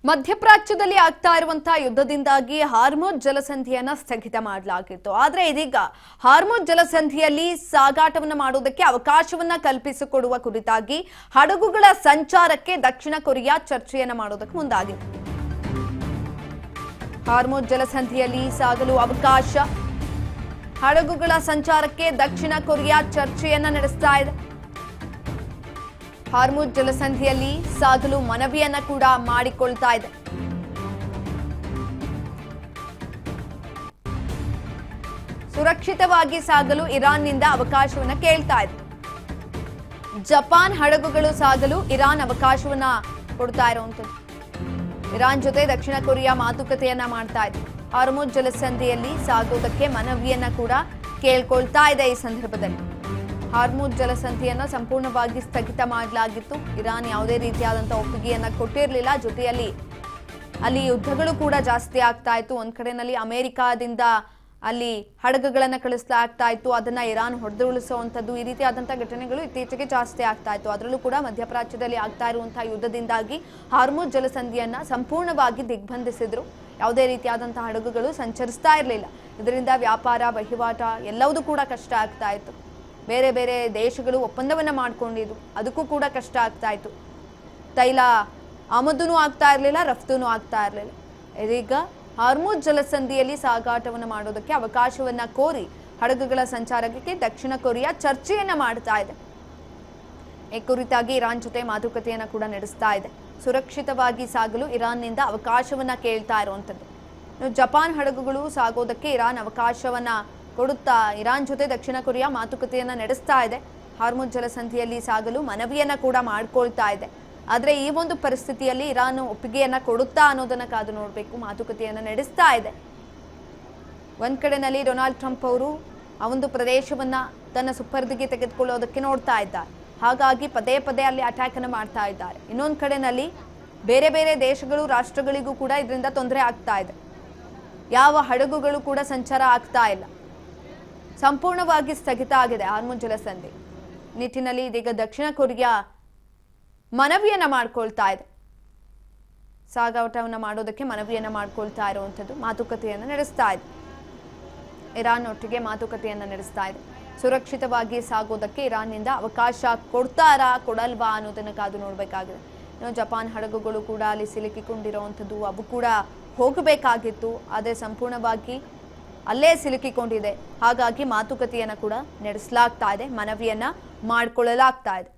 ಮಧ್ಯಪ್ರಾಚ್ಯದಲ್ಲಿ ಆಗ್ತಾ ಇರುವಂತಹ ಯುದ್ಧದಿಂದಾಗಿ ಹಾರ್ಮುಜ್ ಜಲಸಂಧಿಯನ್ನ ಸ್ಥಗಿತ ಮಾಡಲಾಗಿತ್ತು. ಆದರೆ ಇದೀಗ ಹಾರ್ಮುಜ್ ಜಲಸಂಧಿಯಲ್ಲಿ ಸಾಗಾಟವನ್ನು ಮಾಡುವುದಕ್ಕೆ ಅವಕಾಶವನ್ನ ಕಲ್ಪಿಸಿಕೊಡುವ ಕುರಿತಾಗಿ ಹಡಗುಗಳ ಸಂಚಾರಕ್ಕೆ ದಕ್ಷಿಣ ಕೊರಿಯಾ ಚರ್ಚೆಯನ್ನ ಮಾಡುವುದಕ್ಕೆ ಮುಂದಾಗಿದೆ. ಹಾರ್ಮುಜ್ ಜಲಸಂಧಿಯಲ್ಲಿ ಸಾಗಲು ಅವಕಾಶ, ಹಡಗುಗಳ ಸಂಚಾರಕ್ಕೆ ದಕ್ಷಿಣ ಕೊರಿಯಾ ಚರ್ಚೆಯನ್ನ ನಡೆಸ್ತಾ ಇದೆ. ಹಾರ್ಮುಜ್ ಜಲಸಂಧಿಯಲ್ಲಿ ಸಾಗಲು ಮನವಿಯನ್ನ ಕೂಡ ಮಾಡಿಕೊಳ್ತಾ ಇದೆ. ಸುರಕ್ಷಿತವಾಗಿ ಸಾಗಲು ಇರಾನ್ನಿಂದ ಅವಕಾಶವನ್ನ ಕೇಳ್ತಾ ಇದೆ. ಜಪಾನ್ ಹಡಗುಗಳು ಸಾಗಲು ಇರಾನ್ ಅವಕಾಶವನ್ನ ಕೊಡ್ತಾ ಇರುವಂತದ್ದು. ಇರಾನ್ ಜೊತೆ ದಕ್ಷಿಣ ಕೊರಿಯಾ ಮಾತುಕತೆಯನ್ನ ಮಾಡ್ತಾ ಇದೆ. ಹಾರ್ಮುಜ್ ಜಲಸಂಧಿಯಲ್ಲಿ ಸಾಗೋದಕ್ಕೆ ಮನವಿಯನ್ನ ಕೂಡ ಕೇಳ್ಕೊಳ್ತಾ ಇದೆ. ಈ ಸಂದರ್ಭದಲ್ಲಿ ಹಾರ್ಮುಜ್ ಜಲಸಂಧಿಯನ್ನು ಸಂಪೂರ್ಣವಾಗಿ ಸ್ಥಗಿತ ಮಾಡಲಾಗಿತ್ತು. ಇರಾನ್ ಯಾವುದೇ ರೀತಿಯಾದಂತಹ ಒಪ್ಪಿಗೆಯನ್ನ ಕೊಟ್ಟಿರಲಿಲ್ಲ. ಜೊತೆಯಲ್ಲಿ ಅಲ್ಲಿ ಯುದ್ಧಗಳು ಕೂಡ ಜಾಸ್ತಿ ಆಗ್ತಾ ಇತ್ತು. ಒಂದ್ ಕಡೆನಲ್ಲಿ ಅಮೆರಿಕಾದಿಂದ ಅಲ್ಲಿ ಹಡಗುಗಳನ್ನ ಕಳಿಸಲಾಗ್ತಾ ಇತ್ತು, ಅದನ್ನ ಇರಾನ್ ಹೊಡೆದುರುಳಿಸುವಂಥದ್ದು, ಈ ರೀತಿಯಾದಂತಹ ಘಟನೆಗಳು ಇತ್ತೀಚೆಗೆ ಜಾಸ್ತಿ ಆಗ್ತಾ ಇತ್ತು. ಅದರಲ್ಲೂ ಕೂಡ ಮಧ್ಯಪ್ರಾಚ್ಯದಲ್ಲಿ ಆಗ್ತಾ ಇರುವಂತಹ ಯುದ್ಧದಿಂದಾಗಿ ಹಾರ್ಮುಜ್ ಜಲಸಂಧಿಯನ್ನ ಸಂಪೂರ್ಣವಾಗಿ ದಿಗ್ಬಂಧಿಸಿದ್ರು. ಯಾವುದೇ ರೀತಿಯಾದಂತಹ ಹಡಗುಗಳು ಸಂಚರಿಸ್ತಾ ಇರಲಿಲ್ಲ. ಇದರಿಂದ ವ್ಯಾಪಾರ ವಹಿವಾಟ ಎಲ್ಲವೂ ಕೂಡ ಕಷ್ಟ ಆಗ್ತಾ ಇತ್ತು. ಬೇರೆ ಬೇರೆ ದೇಶಗಳು ಒಪ್ಪಂದವನ್ನ ಮಾಡ್ಕೊಂಡಿದ್ದು, ಅದಕ್ಕೂ ಕೂಡ ಕಷ್ಟ ಆಗ್ತಾ ಇತ್ತು. ತೈಲ ಆಮದೂ ಆಗ್ತಾ ಇರಲಿಲ್ಲ, ರಫ್ತುನೂ ಆಗ್ತಾ ಇರಲಿಲ್ಲ. ಇದೀಗ ಹಾರ್ಮುಜ್ ಜಲಸಂಧಿಯಲ್ಲಿ ಸಾಗಾಟವನ್ನು ಮಾಡೋದಕ್ಕೆ ಅವಕಾಶವನ್ನ ಕೋರಿ ಹಡಗುಗಳ ಸಂಚಾರಕ್ಕೆ ದಕ್ಷಿಣ ಕೊರಿಯಾ ಚರ್ಚೆಯನ್ನ ಮಾಡ್ತಾ ಇದೆ. ಈ ಕುರಿತಾಗಿ ಇರಾನ್ ಜೊತೆ ಮಾತುಕತೆಯನ್ನ ಕೂಡ ನಡೆಸ್ತಾ ಇದೆ. ಸುರಕ್ಷಿತವಾಗಿ ಸಾಗಲು ಇರಾನ್ನಿಂದ ಅವಕಾಶವನ್ನ ಕೇಳ್ತಾ ಇರುವಂತದ್ದು. ಜಪಾನ್ ಹಡಗುಗಳು ಸಾಗೋದಕ್ಕೆ ಇರಾನ್ ಅವಕಾಶವನ್ನ ಕೊಡುತ್ತಾ ಇರಾನ್ ಜೊತೆ ದಕ್ಷಿಣ ಕೊರಿಯಾ ಮಾತುಕತೆಯನ್ನ ನಡೆಸ್ತಾ ಇದೆ. ಹಾರ್ಮುಜ್ ಜಲಸಂಧಿಯಲ್ಲಿ ಸಾಗಲು ಮನವಿಯನ್ನ ಕೂಡ ಮಾಡ್ಕೊಳ್ತಾ ಇದೆ. ಆದರೆ ಈ ಒಂದು ಪರಿಸ್ಥಿತಿಯಲ್ಲಿ ಇರಾನ್ ಒಪ್ಪಿಗೆಯನ್ನ ಕೊಡುತ್ತಾ ಅನ್ನೋದನ್ನ ಕಾದು ನೋಡಬೇಕು. ಮಾತುಕತೆಯನ್ನ ನಡೆಸ್ತಾ ಇದೆ. ಒಂದ್ ಕಡೆನಲ್ಲಿ ಡೊನಾಲ್ಡ್ ಟ್ರಂಪ್ ಅವರು ಆ ಒಂದು ಪ್ರದೇಶವನ್ನ ತನ್ನ ಸುಪರ್ದಿಗೆ ತೆಗೆದುಕೊಳ್ಳೋದಕ್ಕೆ ನೋಡ್ತಾ ಇದ್ದಾರೆ. ಹಾಗಾಗಿ ಪದೇ ಪದೇ ಅಲ್ಲಿ ಅಟ್ಯಾಕ್ ಅನ್ನು ಮಾಡ್ತಾ ಇದ್ದಾರೆ. ಇನ್ನೊಂದು ಕಡೆನಲ್ಲಿ ಬೇರೆ ಬೇರೆ ದೇಶಗಳು, ರಾಷ್ಟ್ರಗಳಿಗೂ ಕೂಡ ಇದರಿಂದ ತೊಂದರೆ ಆಗ್ತಾ ಇದೆ. ಯಾವ ಹಡಗುಗಳು ಕೂಡ ಸಂಚಾರ ಆಗ್ತಾ ಇಲ್ಲ. ಸಂಪೂರ್ಣವಾಗಿ ಸ್ಥಗಿತ ಆಗಿದೆ ಹಾರ್ಮುಜ್ ಜಲಸಂಧಿ ನಿಟ್ಟಿನಲ್ಲಿ. ಇದೀಗ ದಕ್ಷಿಣ ಕೊರಿಯಾ ಮನವಿಯನ್ನ ಮಾಡ್ಕೊಳ್ತಾ ಇದೆ. ಸಾಗಾಟವನ್ನ ಮಾಡೋದಕ್ಕೆ ಮನವಿಯನ್ನ ಮಾಡ್ಕೊಳ್ತಾ ಇರುವಂಥದ್ದು. ಮಾತುಕತೆಯನ್ನ ನಡೆಸ್ತಾ ಇದೆ. ಇರಾನ್ ಒಟ್ಟಿಗೆ ಮಾತುಕತೆಯನ್ನ ನಡೆಸ್ತಾ ಇದೆ. ಸುರಕ್ಷಿತವಾಗಿ ಸಾಗೋದಕ್ಕೆ ಇರಾನ್ನಿಂದ ಅವಕಾಶ ಕೊಡ್ತಾರಾ ಕೊಡಲ್ವಾ ಅನ್ನೋದನ್ನ ಕಾದು ನೋಡ್ಬೇಕಾಗಿದೆ. ಇನ್ನು ಜಪಾನ್ ಹಡಗುಗಳು ಕೂಡ ಅಲ್ಲಿ ಸಿಲುಕಿಕೊಂಡಿರುವಂಥದ್ದು, ಅವು ಕೂಡ ಹೋಗಬೇಕಾಗಿತ್ತು. ಆದರೆ ಸಂಪೂರ್ಣವಾಗಿ ಅಲ್ಲೇ ಸಿಲುಕಿಕೊಂಡಿದೆ. ಹಾಗಾಗಿ ಮಾತುಕತೆಯನ್ನ ಕೂಡ ನಡೆಸಲಾಗ್ತಾ ಇದೆ, ಮನವಿಯನ್ನ ಮಾಡಿಕೊಳ್ಳಲಾಗ್ತಾ ಇದೆ.